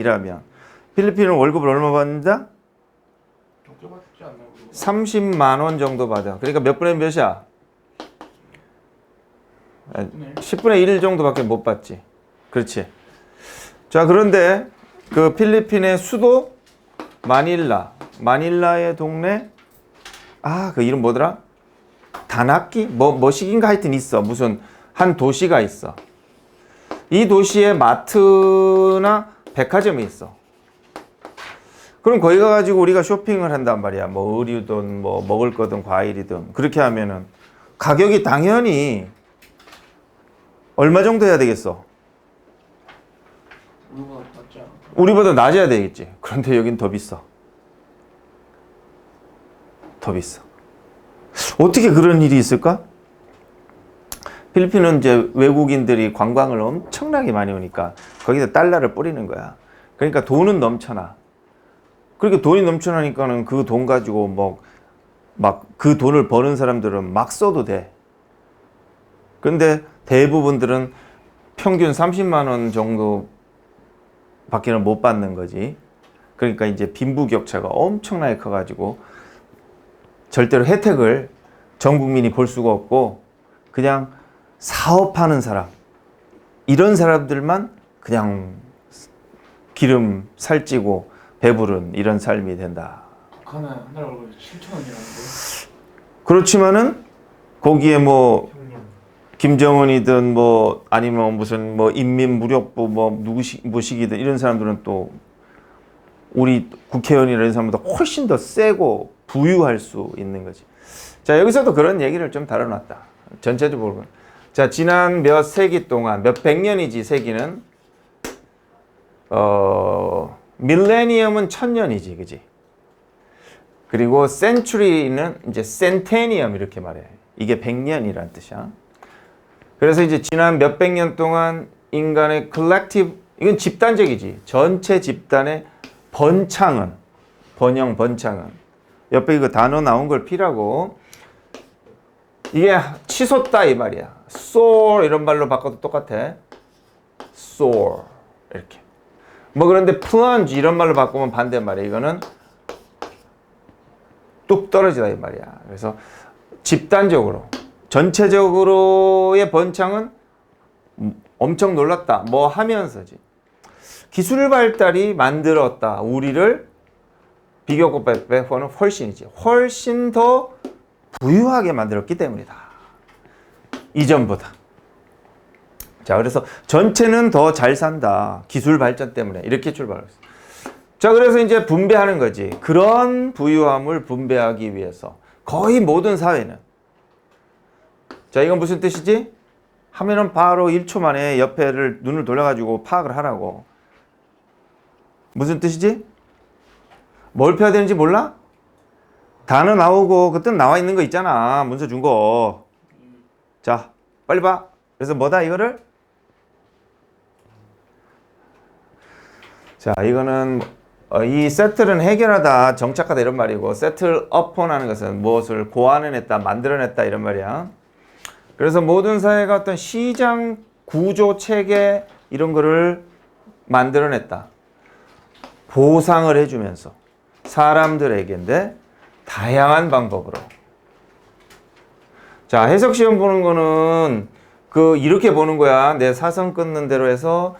일하면 필리핀은 월급을 얼마 받는다? 적게 받지 않나요? 30만 원 정도 받아. 그러니까 몇 분의 몇이야? 10분의 1 정도밖에 못 받지. 그렇지. 자, 그런데 그 필리핀의 수도 마닐라의 동네, 그 이름 뭐더라? 다나키? 뭐식인가 하여튼 있어. 무슨 한 도시가 있어. 이 도시에 마트나 백화점이 있어. 그럼 거기 가가지고 우리가 쇼핑을 한단 말이야. 뭐 의류든 뭐 먹을 거든 과일이든. 그렇게 하면은 가격이 당연히 얼마 정도 해야 되겠어? 우리보다 낫지 않아? 우리보다 낮아야 되겠지. 그런데 여긴 더 비싸. 더 비싸. 어떻게 그런 일이 있을까? 필리핀은 이제 외국인들이 관광을 엄청나게 많이 오니까 거기다 달러를 뿌리는 거야. 그러니까 돈은 넘쳐나. 그렇게 돈이 넘쳐나니까는 그 돈 가지고 막 그 돈을 버는 사람들은 막 써도 돼. 그런데 대부분들은 평균 30만 원 정도 밖에는 못 받는 거지. 그러니까 이제 빈부격차가 엄청나게 커가지고 절대로 혜택을 전 국민이 볼 수가 없고 그냥 사업하는 사람, 이런 사람들만 그냥 기름 살찌고 배부른 이런 삶이 된다. 북한은 한 달 월급이 7,000원이라는데. 그렇지만은 거기에 뭐 형님. 김정은이든 뭐 아니면 무슨 뭐 인민무력부 뭐 무식이든 이런 사람들은 또 우리 국회의원이나 이런 사람보다 훨씬 더 세고 부유할 수 있는 거지. 자, 여기서도 그런 얘기를 좀 다뤄놨다. 전체적으로 보면. 자, 지난 몇 세기 동안, 몇 백 년이지, 세기는. 밀레니엄은 1000년이지, 그지? 그리고 센츄리는 이제 센테니엄 이렇게 말해. 이게 100년이란 뜻이야. 그래서 이제 지난 몇백 년 동안 인간의 컬렉티브, 이건 집단적이지. 전체 집단의 번창은, 번창은. 옆에 이거 단어 나온 걸 피라고. 이게 치솟다 이 말이야. soar 이런 말로 바꿔도 똑같아. soar 이렇게. 뭐 그런데 plunge 이런 말로 바꾸면 반대 말이야. 이거는 뚝 떨어지다 이 말이야. 그래서 집단적으로, 전체적으로의 번창은 엄청 놀랐다. 뭐 하면서지. 기술 발달이 만들었다. 우리를 비교과 빼고는 훨씬이지. 훨씬 더 부유하게 만들었기 때문이다. 이전보다. 자, 그래서 전체는 더 잘 산다. 기술 발전 때문에. 이렇게 출발했어. 자, 그래서 이제 분배하는 거지. 그런 부유함을 분배하기 위해서. 거의 모든 사회는. 자, 이건 무슨 뜻이지? 하면은 바로 1초 만에 옆에를 눈을 돌려가지고 파악을 하라고. 무슨 뜻이지? 뭘 펴야 되는지 몰라? 단어 나오고 그때 나와 있는 거 있잖아. 문서 준 거. 자, 빨리 봐. 그래서 뭐다 이거를? 자, 이거는 이 세틀은 해결하다, 정착하다 이런 말이고, settle upon 하는 것은 무엇을 고안해냈다, 만들어냈다 이런 말이야. 그래서 모든 사회가 어떤 시장 구조 체계 이런 거를 만들어냈다. 보상을 해주면서 사람들에게인데 다양한 방법으로. 자, 해석 시험 보는 거는 이렇게 보는 거야. 내 사선 끊는 대로 해서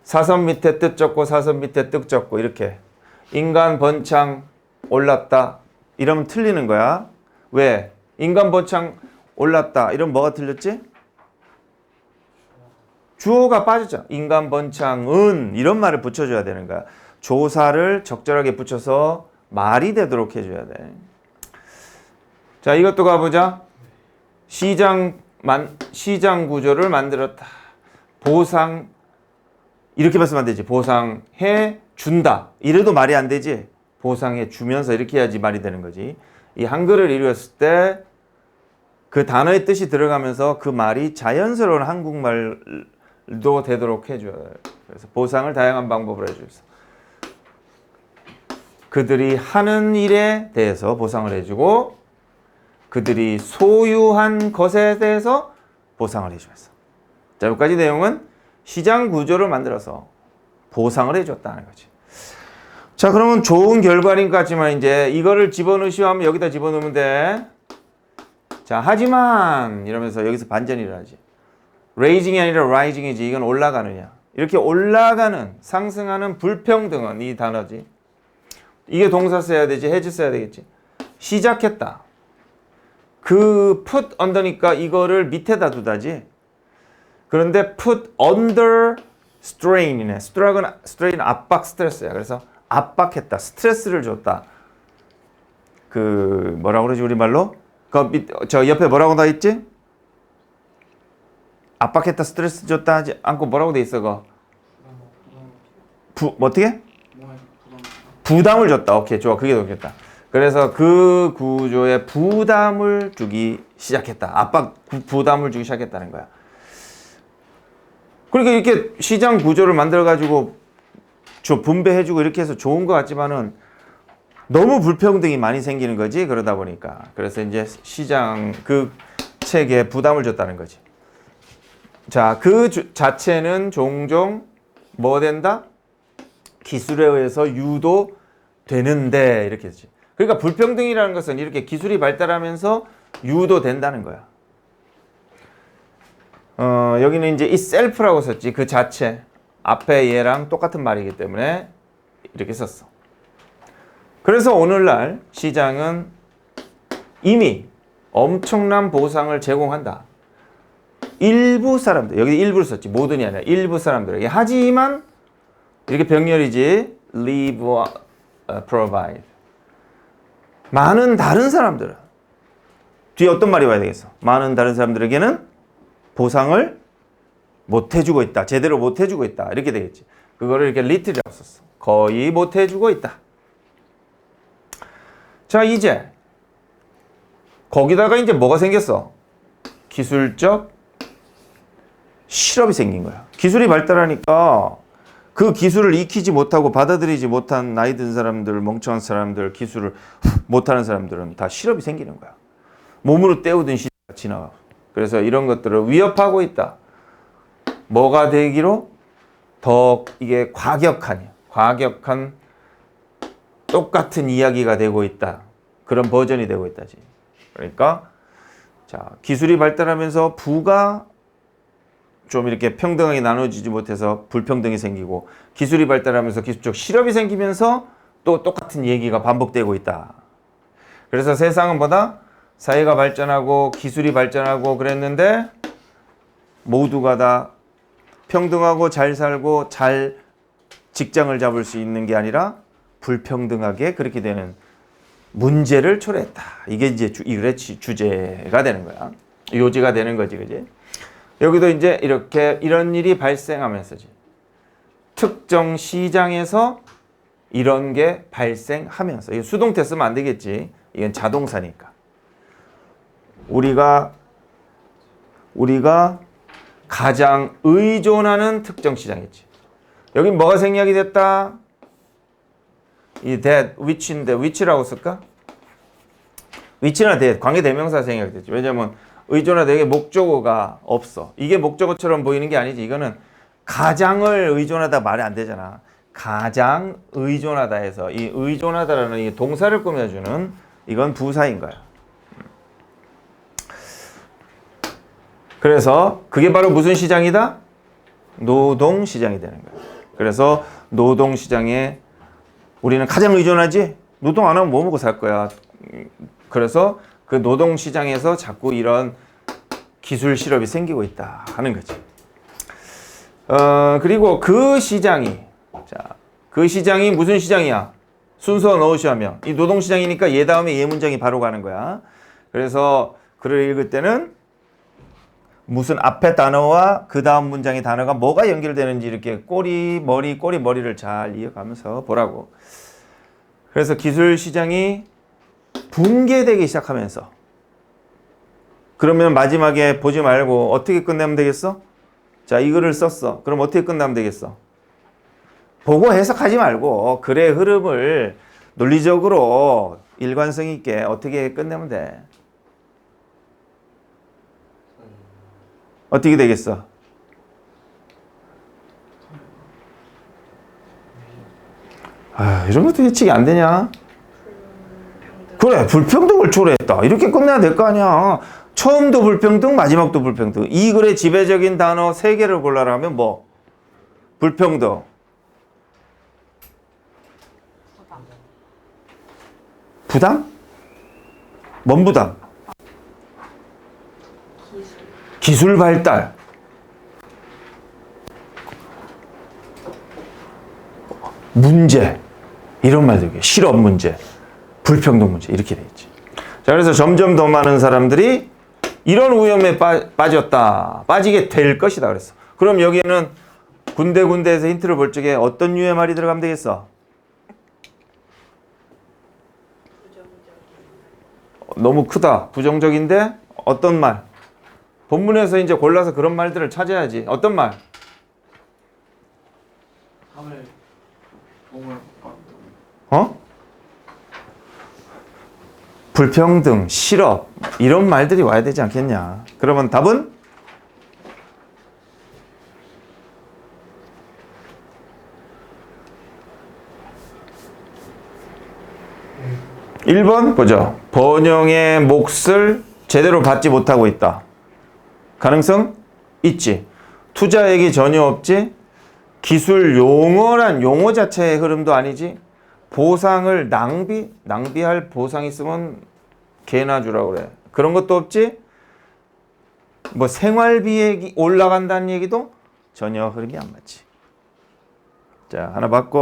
사선 밑에 뜻 적고 사선 밑에 뜻 적고 이렇게. 인간 번창 올랐다. 이러면 틀리는 거야. 왜? 인간 번창 올랐다. 이러면 뭐가 틀렸지? 주어가 빠졌죠. 인간 번창은 이런 말을 붙여줘야 되는 거야. 조사를 적절하게 붙여서 말이 되도록 해줘야 돼. 자, 이것도 가보자. 시장 구조를 만들었다. 보상, 이렇게 말씀하면 안 되지. 보상해 준다. 이래도 말이 안 되지. 보상해 주면서 이렇게 해야지 말이 되는 거지. 이 한글을 이루었을 때 그 단어의 뜻이 들어가면서 그 말이 자연스러운 한국말도 되도록 해줘야 돼. 그래서 보상을 다양한 방법으로 해줘서 그들이 하는 일에 대해서 보상을 해주고 그들이 소유한 것에 대해서 보상을 해주면서. 자, 여기까지 내용은 시장 구조를 만들어서 보상을 해줬다는 거지. 자, 그러면 좋은 결과인 것 같지만 이제 이거를 집어넣으시오 하면 여기다 집어넣으면 돼. 자, 하지만 이러면서 여기서 반전이 일어나지. raising이 아니라 rising이지. 이건 올라가느냐. 이렇게 올라가는, 상승하는 불평등은 이 단어지. 이게 동사 써야 되지, 해지 써야 되겠지. 시작했다. 그 put under니까 이거를 밑에다 두다지. 그런데 put under strain이네. strain 압박, 스트레스야. 그래서 압박했다. 스트레스를 줬다. 그 뭐라고 그러지 우리말로? 저 옆에 뭐라고 나 있지? 압박했다, 스트레스 줬다 하지 않고 뭐라고 돼 있어? 어떻게? 부담을 줬다. 오케이, 좋아. 그게 좋겠다. 그래서 그 구조에 부담을 주기 시작했다. 압박, 부담을 주기 시작했다는 거야. 그러니까 이렇게 시장 구조를 만들어가지고 분배해주고 이렇게 해서 좋은 것 같지만은 너무 불평등이 많이 생기는 거지. 그러다 보니까. 그래서 이제 시장 그 체계에 부담을 줬다는 거지. 자, 그 자체는 종종 뭐 된다? 기술에 의해서 유도되는데 이렇게 했지. 그러니까 불평등이라는 것은 이렇게 기술이 발달하면서 유도된다는 거야. 여기는 이제 이 셀프라고 썼지. 그 자체. 앞에 얘랑 똑같은 말이기 때문에 이렇게 썼어. 그래서 오늘날 시장은 이미 엄청난 보상을 제공한다. 일부 사람들, 여기 일부를 썼지. 모든이 아니라 일부 사람들에게. 하지만 이렇게 병렬이지. leave, provide. 많은 다른 사람들은 뒤에 어떤 말이 와야 되겠어? 많은 다른 사람들에게는 보상을 못 해주고 있다. 제대로 못 해주고 있다. 이렇게 되겠지. 그거를 이렇게 little이라고 썼어. 거의 못 해주고 있다. 자, 이제 거기다가 이제 뭐가 생겼어? 기술적 실업이 생긴 거야. 기술이 발달하니까 그 기술을 익히지 못하고 받아들이지 못한 나이 든 사람들, 멍청한 사람들, 기술을 못하는 사람들은 다 실업이 생기는 거야. 몸으로 때우던 시대가 지나가고. 그래서 이런 것들을 위협하고 있다. 뭐가 되기로? 더 이게 과격한 똑같은 이야기가 되고 있다. 그런 버전이 되고 있다지. 그러니까 자, 기술이 발달하면서 부가 좀 이렇게 평등하게 나눠지지 못해서 불평등이 생기고 기술이 발달하면서 기술적 실업이 생기면서 또 똑같은 얘기가 반복되고 있다. 그래서 세상은 뭐다? 사회가 발전하고 기술이 발전하고 그랬는데 모두가 다 평등하고 잘 살고 잘 직장을 잡을 수 있는 게 아니라 불평등하게 그렇게 되는 문제를 초래했다. 이게 이제 주제가 되는 거야. 요지가 되는 거지, 그지? 여기도 이제 이런 일이 발생하면서지. 특정 시장에서 이런 게 발생하면서. 이거 수동태 쓰면 안 되겠지. 이건 자동사니까. 우리가 가장 의존하는 특정 시장이지. 여기 뭐가 생략이 됐다? 이 that, which인데 which라고 쓸까? which나 that, 관계대명사 생략이 됐지. 왜냐면 의존하다 이게 목적어가 없어. 이게 목적어처럼 보이는 게 아니지. 이거는 가장을 의존하다 말이 안 되잖아. 가장 의존하다 해서 이 의존하다라는 이 동사를 꾸며주는 이건 부사인 거야. 그래서 그게 바로 무슨 시장이다? 노동시장이 되는 거야. 그래서 노동시장에 우리는 가장 의존하지? 노동 안 하면 뭐 먹고 살 거야? 그래서 그 노동시장에서 자꾸 이런 기술 실업이 생기고 있다 하는 거지. 그리고 그 시장이 무슨 시장이야? 순서 넣으시면 이 노동시장이니까 얘 다음에 얘 문장이 바로 가는 거야. 그래서 글을 읽을 때는 무슨 앞에 단어와 그 다음 문장의 단어가 뭐가 연결되는지 이렇게 꼬리 머리를 잘 이어가면서 보라고. 그래서 기술 시장이 붕괴되기 시작하면서 그러면 마지막에 보지 말고 어떻게 끝내면 되겠어? 자, 이거를 썼어. 그럼 어떻게 끝나면 되겠어? 보고 해석하지 말고 글의 흐름을 논리적으로 일관성 있게 어떻게 끝내면 돼? 어떻게 되겠어? 아, 이런 것도 예측이 안 되냐? 그래, 불평등을 초래했다. 이렇게 끝내야 될 거 아니야. 처음도 불평등, 마지막도 불평등. 이 글의 지배적인 단어 3개를 골라라 하면 뭐? 불평등. 부당? 뭔 부당? 기술 발달. 문제. 이런 말들. 실업 문제. 불평등 문제. 이렇게 돼 있지. 자, 그래서 점점 더 많은 사람들이 이런 오염에 빠졌다. 빠지게 될 것이다. 그랬어. 그럼 여기에는 군데군데에서 힌트를 볼 적에 어떤 유의 말이 들어가면 되겠어? 너무 크다. 부정적인데 어떤 말? 본문에서 이제 골라서 그런 말들을 찾아야지. 어떤 말? 사회 동을 어? 불평등, 실업 이런 말들이 와야 되지 않겠냐. 그러면 답은? 1번 보죠. 번영의 몫을 제대로 받지 못하고 있다. 가능성 있지. 투자액이 전혀 없지. 기술 용어란 용어 자체의 흐름도 아니지. 보상을 낭비할 보상 있으면 개나 주라고 그래. 그런 것도 없지. 뭐 생활비액이 올라간다는 얘기도 전혀 흐름이 안 맞지. 자, 하나 받고